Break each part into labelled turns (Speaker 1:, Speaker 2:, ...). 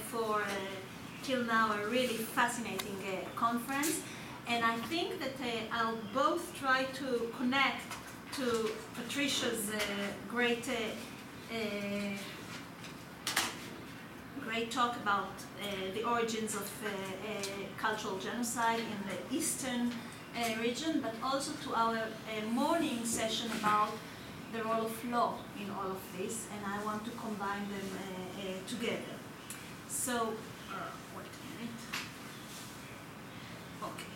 Speaker 1: for till now a really fascinating conference, and I think that I'll both try to connect to Patricia's great talk about the origins of cultural genocide in the Eastern region, but also to our morning session about the role of law in all of this, and I want to combine them together. So, wait a minute. Okay.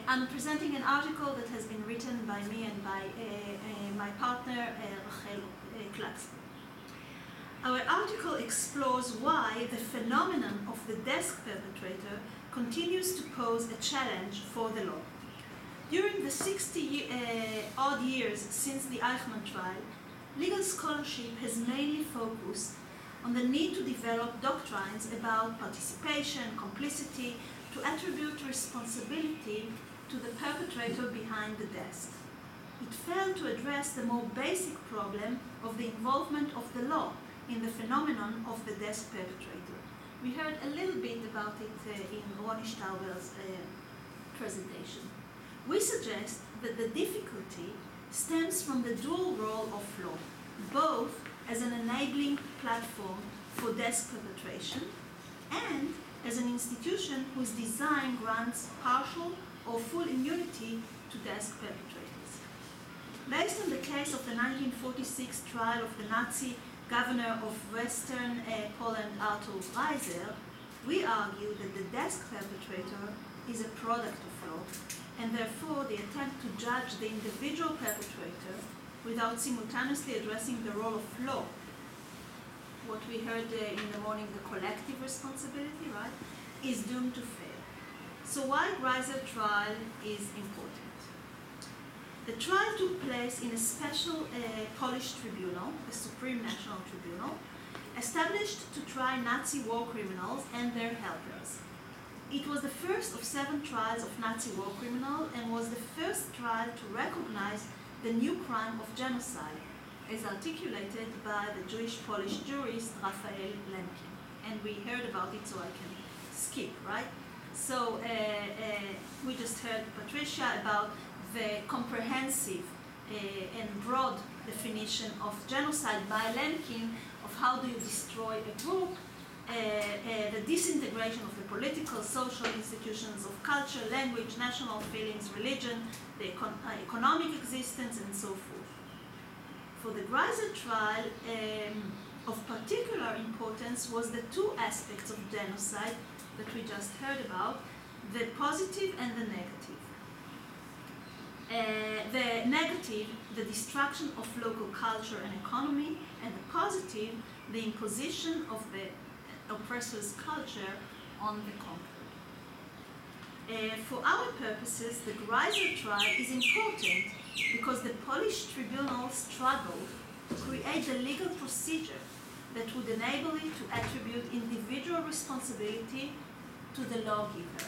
Speaker 1: I'm presenting an article that has been written by me and by my partner, Rachel Klax. Our article explores why the phenomenon of the desk perpetrator continues to pose a challenge for the law. During the 60-odd years since the Eichmann trial, legal scholarship has mainly focused on the need to develop doctrines about participation, complicity, to attribute responsibility to the perpetrator behind the desk. It failed to address the more basic problem of the involvement of the law in the phenomenon of the desk perpetrator. We heard a little bit about it in Ronnie Stauber's presentation. We suggest that the difficulty stems from the dual role of law, both as an enabling platform for desk perpetration and as an institution whose design grants partial or full immunity to desk perpetrators. Based on the case of the 1946 trial of the Nazi governor of Western Poland, Arthur Greiser, we argue that the desk perpetrator is a product of law, and therefore the attempt to judge the individual perpetrator without simultaneously addressing the role of law, what we heard in the morning, the collective responsibility, right, is doomed to fail. So why Greiser trial is important? The trial took place in a special Polish tribunal, the Supreme National Tribunal, established to try Nazi war criminals and their helpers. It was the first of 7 trials of Nazi war criminals and was the first trial to recognize the new crime of genocide, as articulated by the Jewish-Polish jurist Raphael Lemkin. And we heard about it, so I can skip, right? So we just heard Patricia about the comprehensive and broad definition of genocide by Lemkin of how do you destroy a group, the disintegration of the political, social institutions of culture, language, national feelings, religion, the economic existence, and so forth. For the Greiser trial, of particular importance was the 2 aspects of genocide that we just heard about, the positive and the negative. The negative, the destruction of local culture and economy, and the positive, the imposition of the oppressor's culture on the conquered. For our purposes, the Greiser trial is important because the Polish tribunal struggled to create the legal procedure that would enable it to attribute individual responsibility to the lawgiver,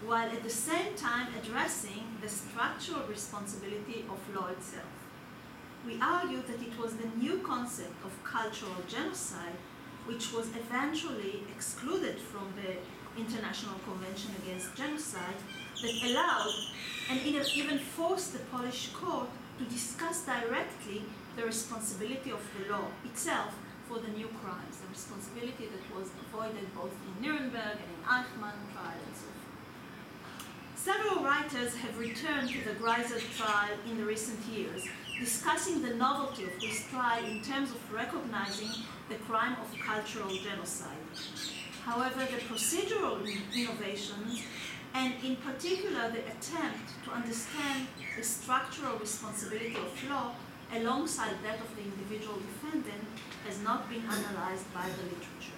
Speaker 1: while at the same time addressing the structural responsibility of law itself. We argue that it was the new concept of cultural genocide, which was eventually excluded from the International Convention Against Genocide, that allowed and even forced the Polish court to discuss directly the responsibility of the law itself for the new crimes, the responsibility that was avoided both in Nuremberg and in Eichmann trial and so forth. Several writers have returned to the Greiser trial in the recent years, discussing the novelty of this trial in terms of recognizing the crime of cultural genocide. However, the procedural innovations, and in particular the attempt to understand the structural responsibility of law alongside that of the individual defendant, has not been analyzed by the literature.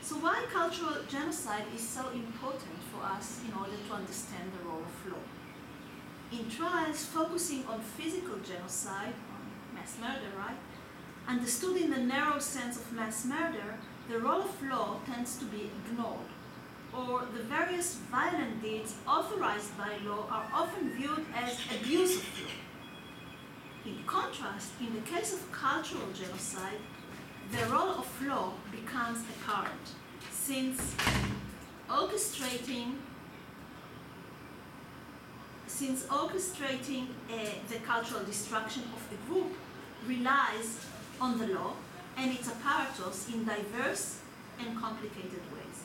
Speaker 1: So why cultural genocide is so important for us in order to understand the role of law? In trials focusing on physical genocide, on mass murder, right? Understood in the narrow sense of mass murder, the role of law tends to be ignored, or the various violent deeds authorized by law are often viewed as abuse of law. In contrast, in the case of cultural genocide, the role of law becomes apparent, since orchestrating the cultural destruction of the group relies on the law and its apparatus in diverse and complicated ways.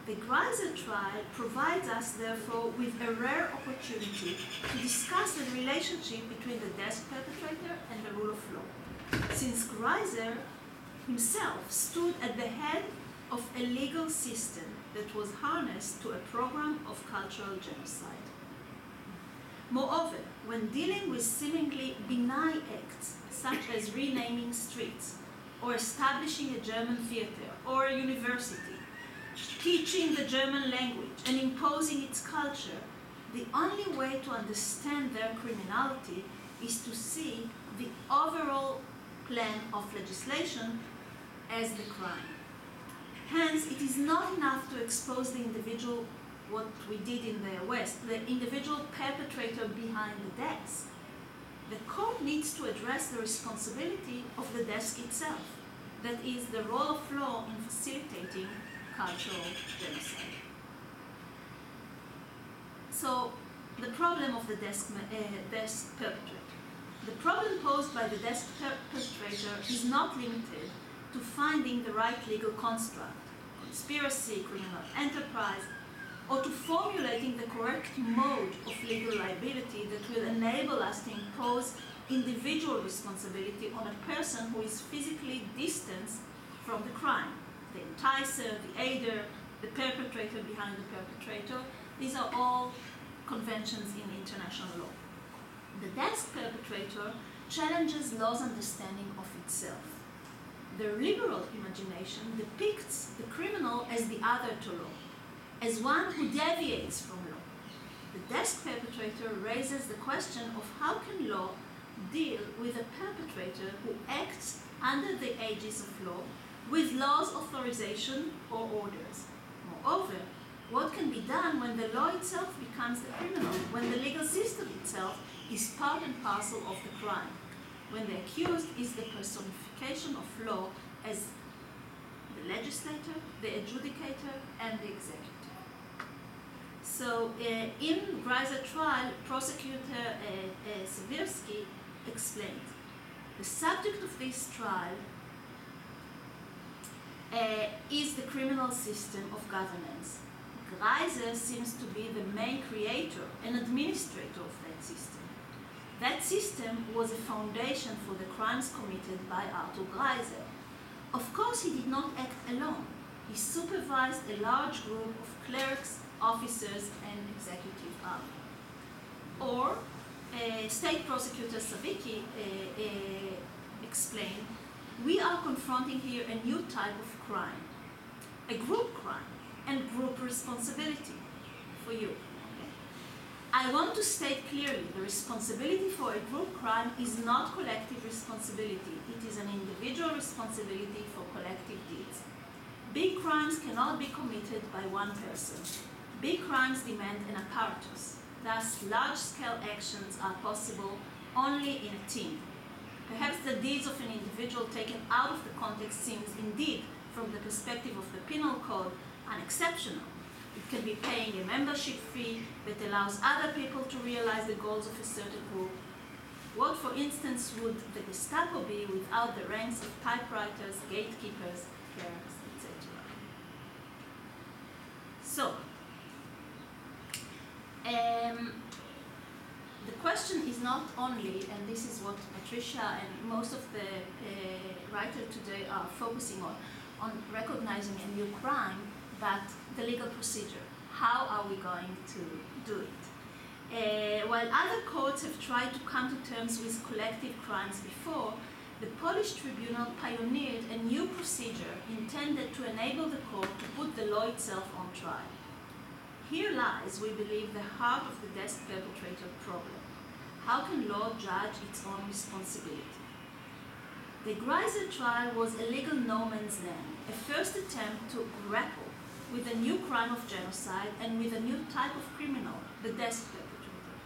Speaker 1: The Greiser trial provides us, therefore, with a rare opportunity to discuss the relationship between the desk perpetrator and the rule of law, since Greiser himself stood at the head of a legal system that was harnessed to a program of cultural genocide. Moreover, when dealing with seemingly benign acts, such as renaming streets, or establishing a German theater or a university, teaching the German language and imposing its culture, the only way to understand their criminality is to see the overall plan of legislation as the crime. Hence, it is not enough to expose the individual, what we did in the West, the individual perpetrator behind the desk. The court needs to address the responsibility of the desk itself, that is, the role of law in facilitating cultural genocide. So, the problem of the desk perpetrator. The problem posed by the desk perpetrator is not limited to finding the right legal construct, conspiracy, criminal enterprise, or to formulating the correct mode of legal liability that will enable us to impose individual responsibility on a person who is physically distanced from the crime. The enticer, the aider, the perpetrator behind the perpetrator, these are all conventions in international law. The desk perpetrator challenges law's understanding of itself. The liberal imagination depicts the criminal as the other to law, as one who deviates from law. The desk perpetrator raises the question of how can law deal with a perpetrator who acts under the aegis of law with law's authorization or orders. Moreover, what can be done when the law itself becomes the criminal, when the legal system itself is part and parcel of the crime, when the accused is the personification of law as the legislator, the adjudicator, and the executive. So in Greiser trial, prosecutor Bilsky explained, the subject of this trial is the criminal system of governance. Greiser seems to be the main creator and administrator of that system. That system was a foundation for the crimes committed by Arthur Greiser. Of course, he did not act alone. He supervised a large group of clerics, officers, and executive army. Or, State Prosecutor Savicki explained, we are confronting here a new type of crime, a group crime and group responsibility for you. I want to state clearly, the responsibility for a group crime is not collective responsibility. It is an individual responsibility for collective deeds. Big crimes cannot be committed by one person. Big crimes demand an apparatus. Thus, large-scale actions are possible only in a team. Perhaps the deeds of an individual taken out of the context seems indeed, from the perspective of the penal code, unexceptional. It can be paying a membership fee that allows other people to realize the goals of a certain group. What, for instance, would the Gestapo be without the ranks of typewriters, gatekeepers, clerks, etc.? So, the question is not only, and this is what Patricia and most of the writers today are focusing on recognizing a new crime, but the legal procedure. How are we going to do it? While other courts have tried to come to terms with collective crimes before, the Polish tribunal pioneered a new procedure intended to enable the court to put the law itself on trial. Here lies, we believe, the heart of the desk perpetrator problem. How can law judge its own responsibility? The Greiser trial was a legal no man's land, a first attempt to grapple with a new crime of genocide and with a new type of criminal, the desk perpetrator.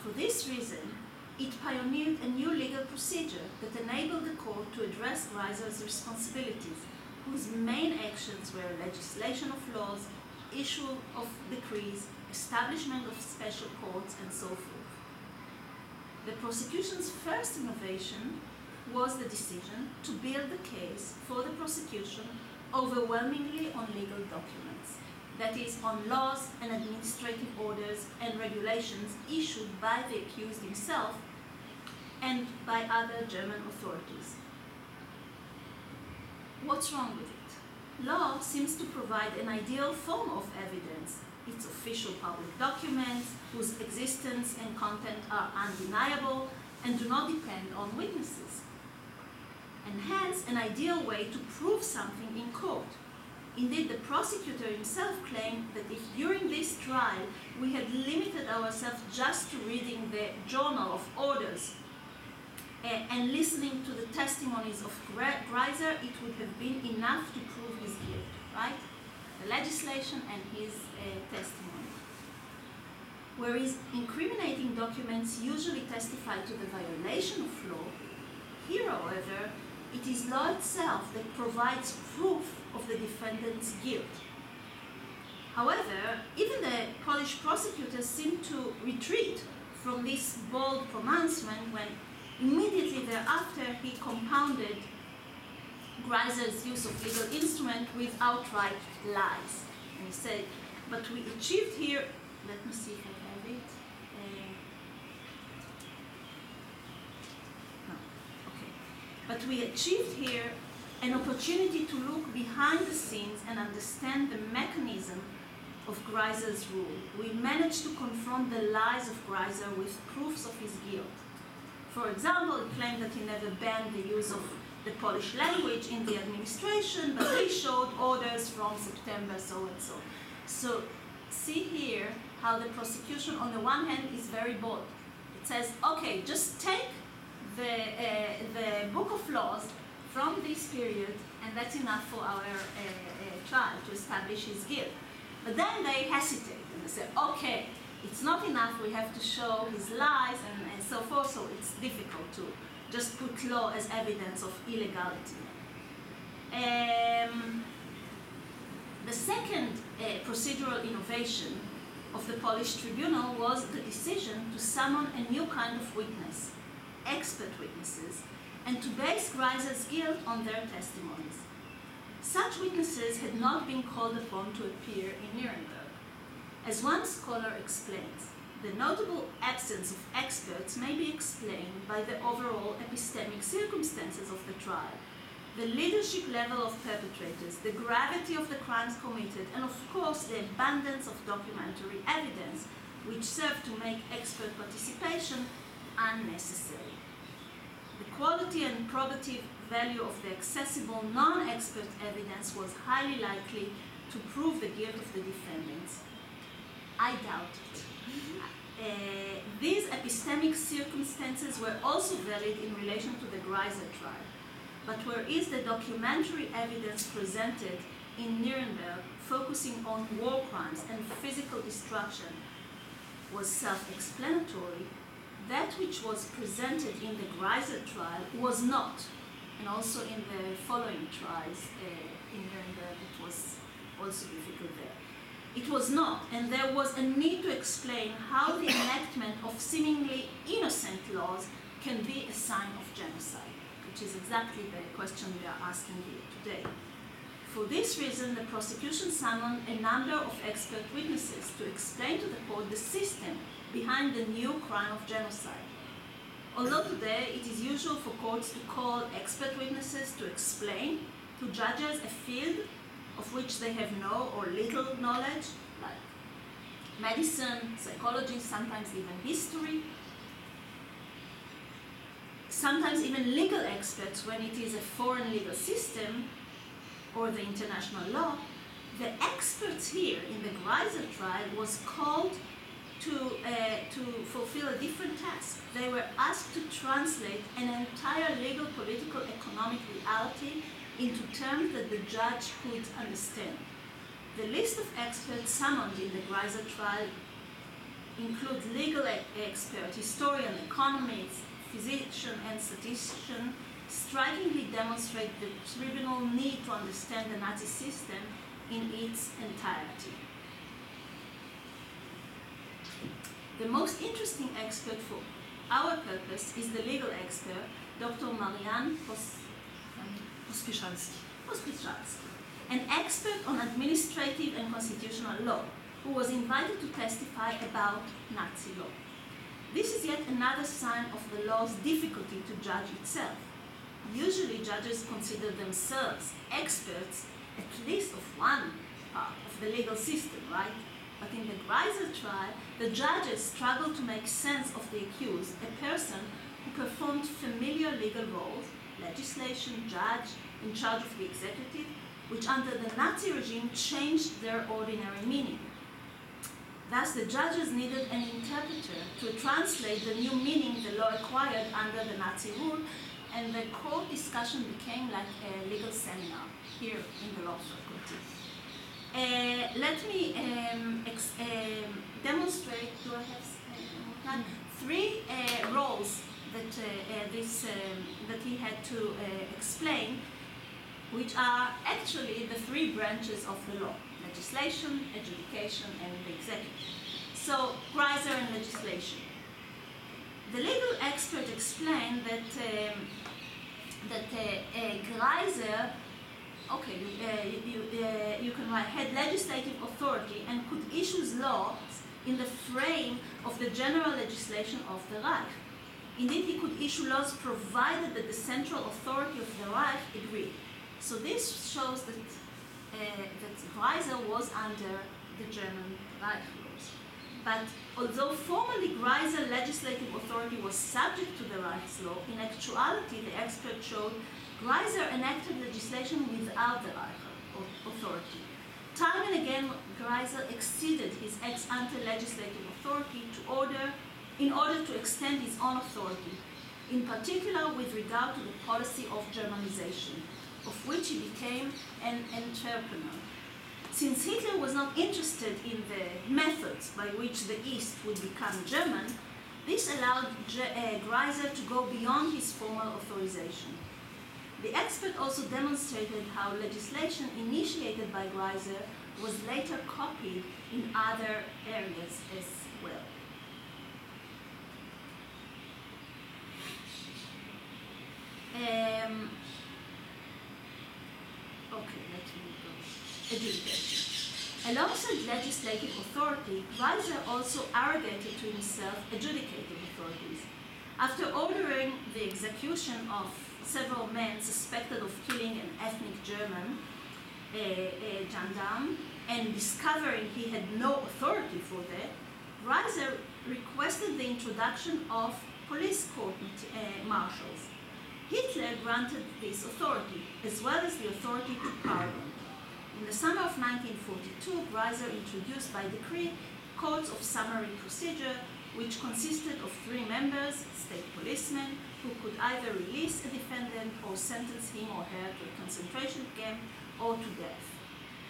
Speaker 1: For this reason, It pioneered a new legal procedure that enabled the court to address Greiser's responsibilities, whose main actions were legislation of laws, issue of decrees, establishment of special courts, and so forth. The prosecution's first innovation was the decision to build the case for the prosecution overwhelmingly on legal documents, that is, on laws and administrative orders and regulations issued by the accused himself and by other German authorities. What's wrong with it? Law seems to provide an ideal form of evidence. It's official public documents whose existence and content are undeniable and do not depend on witnesses, and hence an ideal way to prove something in court. Indeed, the prosecutor himself claimed that if during this trial we had limited ourselves just to reading the journal of orders and listening to the testimonies of Greiser, it would have been enough to prove his guilt, right? The legislation and his testimony. Whereas incriminating documents usually testify to the violation of law, here, however, it is law itself that provides proof of the defendant's guilt. However, even the Polish prosecutors seem to retreat from this bold pronouncement when immediately thereafter he compounded Greiser's use of legal instrument with outright lies. And he said, but we achieved here, let me see if I have it. But we achieved here an opportunity to look behind the scenes and understand the mechanism of Greiser's rule. We managed to confront the lies of Greiser with proofs of his guilt. For example, he claimed that he never banned the use of the Polish language in the administration, but he showed orders from September so and so. So see here how the prosecution on the one hand is very bold. It says, okay, just take the book of laws from this period, and that's enough for our trial to establish his guilt. But then they hesitate and they say, okay, it's not enough, we have to show his lies and so forth, so it's difficult to just put law as evidence of illegality. The second procedural innovation of the Polish tribunal was the decision to summon a new kind of witness, expert witnesses, and to base Greiser's guilt on their testimonies. Such witnesses had not been called upon to appear in Nuremberg. As one scholar explains, the notable absence of experts may be explained by the overall epistemic circumstances of the trial, the leadership level of perpetrators, the gravity of the crimes committed, and of course the abundance of documentary evidence, which served to make expert participation unnecessary. The quality and probative value of the accessible non-expert evidence was highly likely to prove the guilt of the defendants. I doubt it. These epistemic circumstances were also valid in relation to the Greiser trial, but whereas the documentary evidence presented in Nuremberg focusing on war crimes and physical destruction was self-explanatory, that which was presented in the Greiser trial was not, and also in the following trials in Nuremberg it was also difficult there. It was not, and there was a need to explain how the enactment of seemingly innocent laws can be a sign of genocide, which is exactly the question we are asking here today. For this reason, the prosecution summoned a number of expert witnesses to explain to the court the system behind the new crime of genocide. Although today it is usual for courts to call expert witnesses to explain to judges a field of which they have no or little knowledge, like medicine, psychology, sometimes even history, sometimes even legal experts when it is a foreign legal system or the international law, the experts here in the Greiser trial was called to fulfill a different task. They were asked to translate an entire legal, political, economic reality into terms that the judge could understand. The list of experts summoned in the Greiser trial include legal expert, historian, economist, physician, and statistician, strikingly demonstrate the tribunal need to understand the Nazi system in its entirety. The most interesting expert for our purpose is the legal expert, Dr. Marianne Pospiszalski, an expert on administrative and constitutional law, who was invited to testify about Nazi law. This is yet another sign of the law's difficulty to judge itself. Usually judges consider themselves experts at least of one part of the legal system, right? But in the Greiser trial, the judges struggled to make sense of the accused, a person who performed familiar legal roles, legislation, judge, in charge of the executive, which under the Nazi regime changed their ordinary meaning. Thus, the judges needed an interpreter to translate the new meaning the law acquired under the Nazi rule, and the court discussion became like a legal seminar here in the law faculty. Let me demonstrate, do I have time? Three roles that, that he had to explain, which are actually the three branches of the law: legislation, adjudication, and the executive. So, Greiser and legislation. The legal expert explained that Greiser, okay, you can write, had legislative authority and could issue laws in the frame of the general legislation of the Reich. Indeed, he could issue laws provided that the central authority of the Reich agreed. So this shows that Greiser was under the German Reich laws. But although formally Greiser legislative authority was subject to the Reich's law, in actuality, the expert showed Greiser enacted legislation without the Reich authority. Time and again, Greiser exceeded his ex-ante legislative authority in order to extend his own authority, in particular with regard to the policy of Germanization, of which he became an entrepreneur. Since Hitler was not interested in the methods by which the East would become German, this allowed Greiser to go beyond his formal authorization. The expert also demonstrated how legislation initiated by Greiser was later copied in other areas as well. Okay, let me go. Adjudication. Alongside legislative authority, Greiser also arrogated to himself adjudicative authorities. After ordering the execution of several men suspected of killing an ethnic German gendarme and discovering he had no authority for that, Greiser requested the introduction of police court marshals. Hitler granted this authority, as well as the authority to pardon. In the summer of 1942, Greiser introduced by decree courts of summary procedure, which consisted of 3 members, state policemen, who could either release a defendant or sentence him or her to a concentration camp or to death.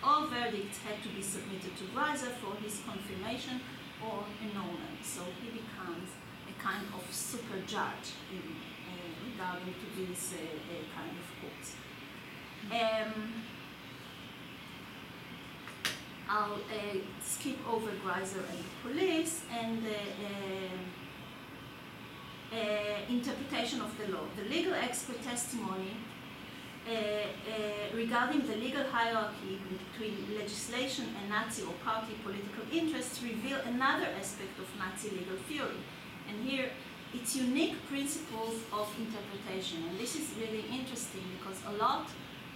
Speaker 1: All verdicts had to be submitted to Greiser for his confirmation or annulment, so he becomes a kind of super judge regarding to these kind of courts. I'll skip over Greiser and the police and interpretation of the law. The legal expert testimony regarding the legal hierarchy between legislation and Nazi or party political interests reveal another aspect of Nazi legal theory. And here, its unique principles of interpretation. And this is really interesting because a lot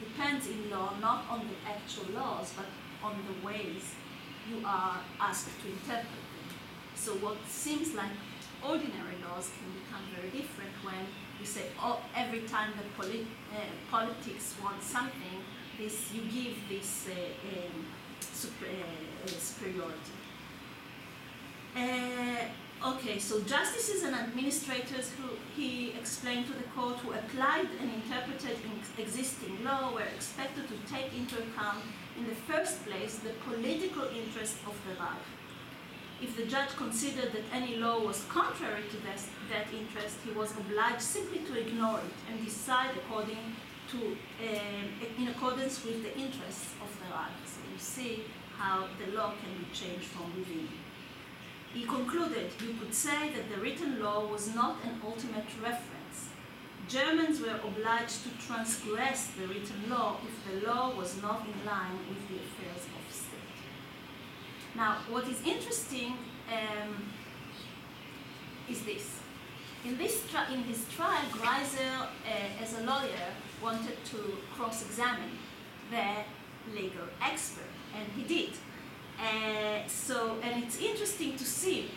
Speaker 1: depends in law not on the actual laws, but on the ways you are asked to interpret them. So what seems like ordinary laws can become very different when you say, oh, every time that politics wants something, you give this superiority. Okay, so justices and administrators who he explained to the court who applied and interpreted existing law were expected to take into account in the first place the political interest of the Reich. If the judge considered that any law was contrary to that interest, he was obliged simply to ignore it and decide in accordance with the interests of the right. So you see how the law can be changed from within. He concluded, you could say that the written law was not an ultimate reference. Germans were obliged to transgress the written law if the law was not in line with the affairs of state. Now, what is interesting is this. In his trial, Greiser, as a lawyer, wanted to cross-examine the legal expert, and he did. And it's interesting to see,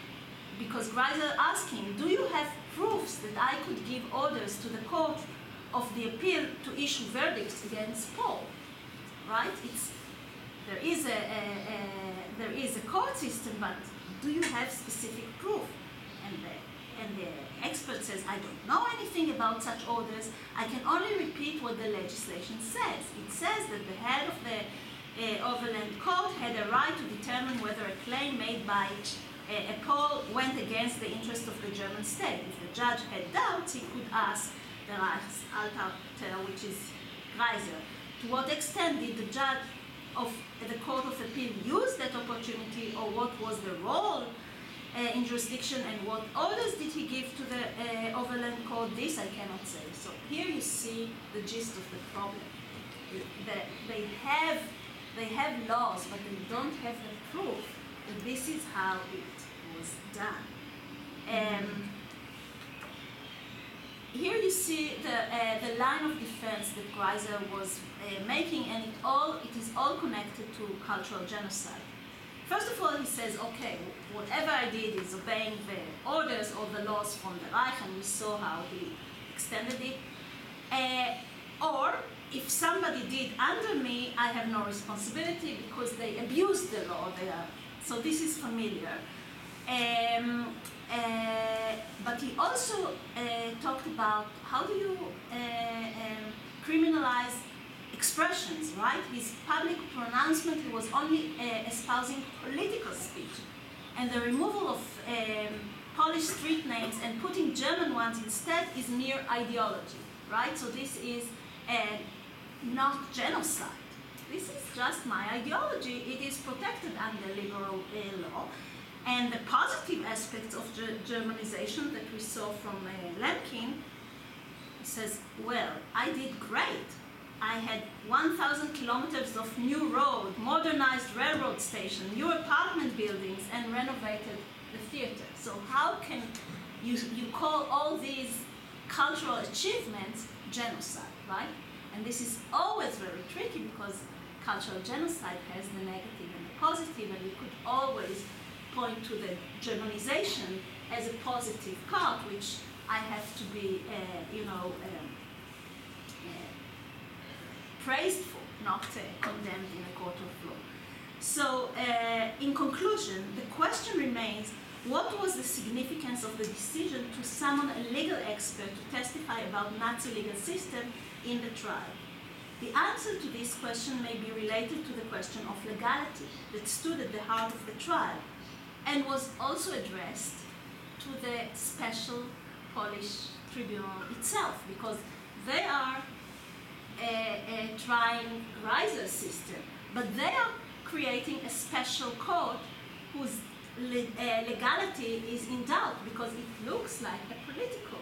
Speaker 1: because Greiser asked him, do you have proofs that I could give orders to the court of the appeal to issue verdicts against Paul? Right? There is a court system, but do you have specific proof? And the expert says, I don't know anything about such orders. I can only repeat what the legislation says. It says that the head of the Overland Court had a right to determine whether a claim made by Paul went against the interest of the German state. If the judge had doubts, he could ask the Reichsalter, which is Greiser, to what extent did the judge of the Court of Appeal use that opportunity, or what was the role in jurisdiction, and what orders did he give to the Overland Court? This I cannot say. So here you see the gist of the problem. They have laws, but they don't have the proof that this is how it was done. Here you see the line of defense that Greiser was making, and it is all connected to cultural genocide. First of all, he says, okay, whatever I did is obeying the orders or the laws from the Reich, and we saw how he extended it. Or if somebody did under me, I have no responsibility because they abused the law. So this is familiar. But he also talked about how do you criminalize expressions, right? His public pronouncement, he was only espousing political speech. And the removal of Polish street names and putting German ones instead is mere ideology, right? So this is not genocide. This is just my ideology. It is protected under liberal law. And the positive aspects of Germanization that we saw from Lemkin, he says, well, I did great. I had 1,000 kilometers of new road, modernized railroad station, new apartment buildings, and renovated the theater. So how can you call all these cultural achievements genocide, right? And this is always very tricky because cultural genocide has the negative and the positive, and we could always point to the Germanization as a positive part, which I have to be, praised for, not condemned in a court of law. So, in conclusion, the question remains, what was the significance of the decision to summon a legal expert to testify about Nazi legal system in the trial? The answer to this question may be related to the question of legality that stood at the heart of the trial and was also addressed to the special Polish tribunal itself, because they are trying Greiser system, but they are creating a special court whose legality is in doubt because it looks like a political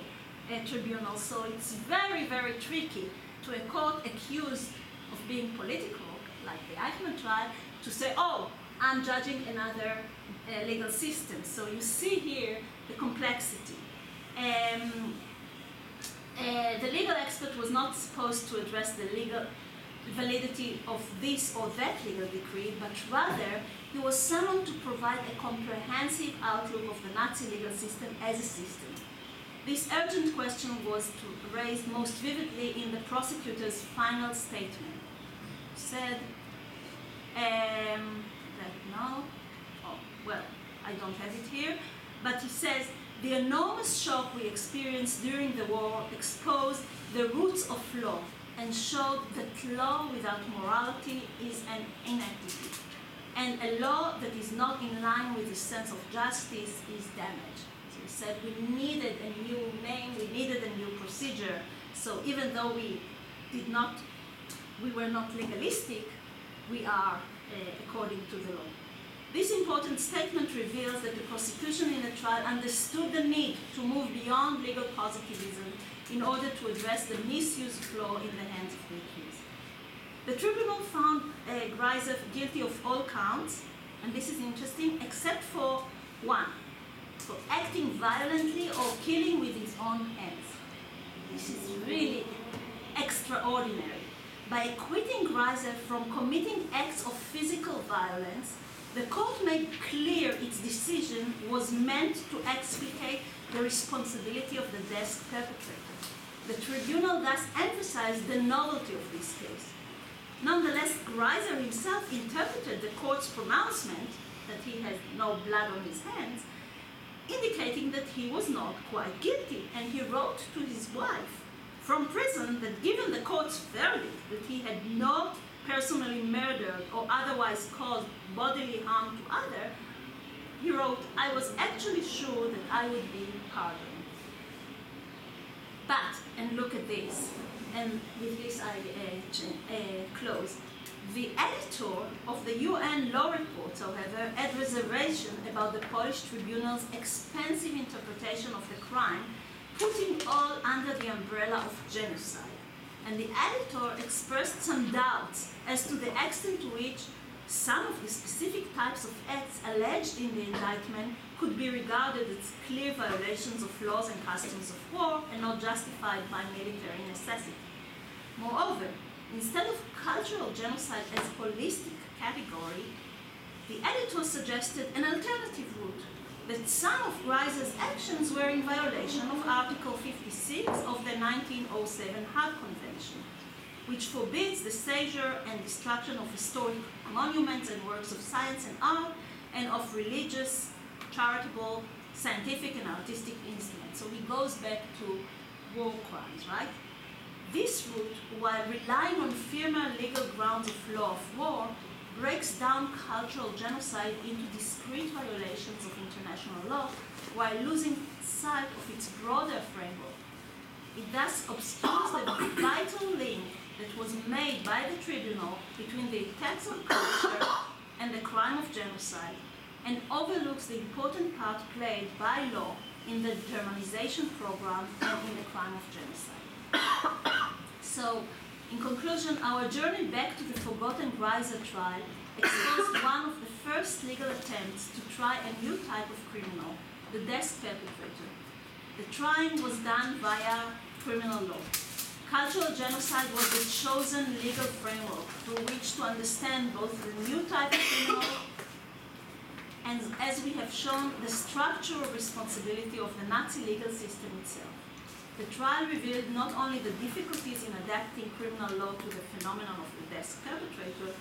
Speaker 1: tribunal. So it's very, very tricky to a court accused of being political, like the Eichmann trial, to say, oh, I'm judging another legal system. So you see here the complexity. The legal expert was not supposed to address the legal validity of this or that legal decree, but rather he was summoned to provide a comprehensive outlook of the Nazi legal system as a system. This urgent question was raised most vividly in the prosecutor's final statement. He said that no, oh, well, I don't have it here, but he says, the enormous shock we experienced during the war exposed the roots of law and showed that law without morality is an ineptity. and a law that is not in line with the sense of justice is damaged. So we said we needed a new name, we needed a new procedure. So even though we were not legalistic, we are according to the law. This important statement reveals that the prosecution in the trial understood the need to move beyond legal positivism in order to address the misuse of law in the hands of the accused. The tribunal found Greiser guilty of all counts, and this is interesting, except for one, for acting violently or killing with his own hands. This is really extraordinary. By acquitting Greiser from committing acts of physical violence, the court made clear its decision was meant to explicate the responsibility of the desk perpetrator. The tribunal thus emphasized the novelty of this case. Nonetheless, Greiser himself interpreted the court's pronouncement that he had no blood on his hands, indicating that he was not quite guilty, and he wrote to his wife from prison that given the court's verdict that he had not personally murdered or otherwise caused bodily harm to others, he wrote, "I was actually sure that I would be pardoned." But, and look at this, and with this I close. The editor of the UN law reports, however, had reservation about the Polish tribunal's expansive interpretation of the crime, putting all under the umbrella of genocide. And the editor expressed some doubts as to the extent to which some of the specific types of acts alleged in the indictment could be regarded as clear violations of laws and customs of war and not justified by military necessity. Moreover, instead of cultural genocide as a holistic category, the editor suggested an alternative route, that some of Greiser's actions were in violation of Article 56 of the 1907 Hague Convention, which forbids the seizure and destruction of historic monuments and works of science and art, and of religious, charitable, scientific, and artistic instruments. So he goes back to war crimes, right? This route, while relying on firmer legal grounds of law of war, breaks down cultural genocide into discrete violations of international law while losing sight of its broader framework. It thus obscures the vital link that was made by the tribunal between the attacks on culture and the crime of genocide, and overlooks the important part played by law in the Germanization program and in the crime of genocide. So, in conclusion, our journey back to the forgotten Greiser trial exposed one of the first legal attempts to try a new type of criminal, the desk perpetrator. The trying was done via criminal law. Cultural genocide was the chosen legal framework through which to understand both the new type of criminal and, as we have shown, the structural responsibility of the Nazi legal system itself. The trial revealed not only the difficulties in adapting criminal law to the phenomenon of the desk perpetrator,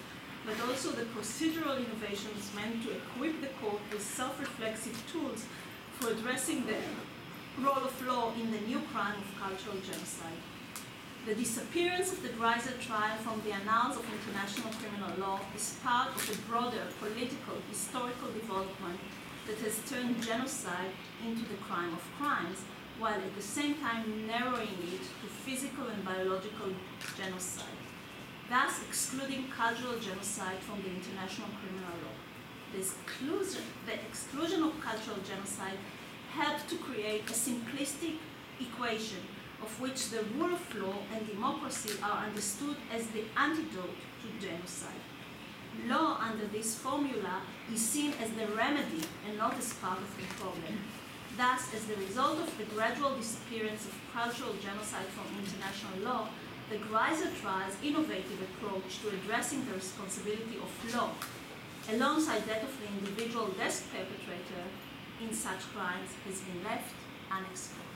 Speaker 1: but also the procedural innovations meant to equip the court with self-reflexive tools for addressing the role of law in the new crime of cultural genocide. The disappearance of the Greiser trial from the annals of international criminal law is part of a broader political, historical development that has turned genocide into the crime of crimes, while at the same time narrowing it to physical and biological genocide, thus excluding cultural genocide from the international criminal law. The exclusion of cultural genocide helped to create a simplistic equation of which the rule of law and democracy are understood as the antidote to genocide. Law under this formula is seen as the remedy and not as part of the problem. Thus, as the result of the gradual disappearance of cultural genocide from international law, the Greiser trial's innovative approach to addressing the responsibility of law, alongside that of the individual desk perpetrator in such crimes, has been left unexplored.